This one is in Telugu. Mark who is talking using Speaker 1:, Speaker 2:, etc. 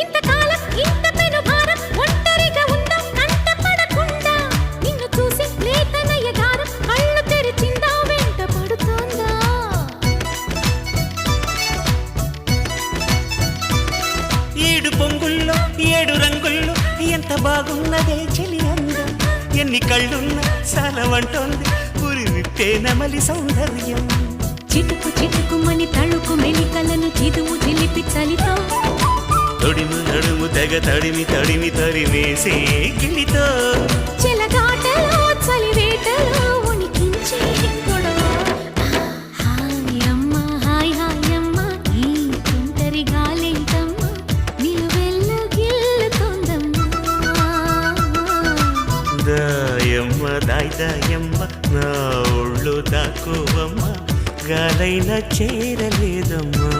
Speaker 1: ఇంతకాలం ఇంత పెను భారం ఒంటరిగా ఉందా కంటపడకుండా నిన్ను చూసి లేతనయ్య గారం కళ్ళు తెరిచిందా వెంట పడుతోందా
Speaker 2: ఏడు పొంగుల్లో ఏడు రంగుల్లో ఎంత బాగున్నదే చెలి అందం ఎన్ని కళ్ళున్నా సాలవంటోంది పురి విప్పే నమలి సౌందర్యం
Speaker 1: చిటుకు చిటుకుమని తళుకు మెలికలను చిదువు చిలిపి చలితో
Speaker 2: తొడిము నడుము తెగ తడిమి తడిమి తరిమేసే గిలితో
Speaker 1: చెలగాటలో చలివేటలో ఉనికించే గొడవ హాయమ్మ హాయ్ హాయమ్మ ఈ తుంటరి గాలేంటమ్మ నిలువెల్ల గిల్లుతోందమ్మా
Speaker 2: దాయమ్మ దాయ్ దాయమ్మ నా ఒళ్ళు దాకోవమ్మ గాలైనా చేరలేదమ్మా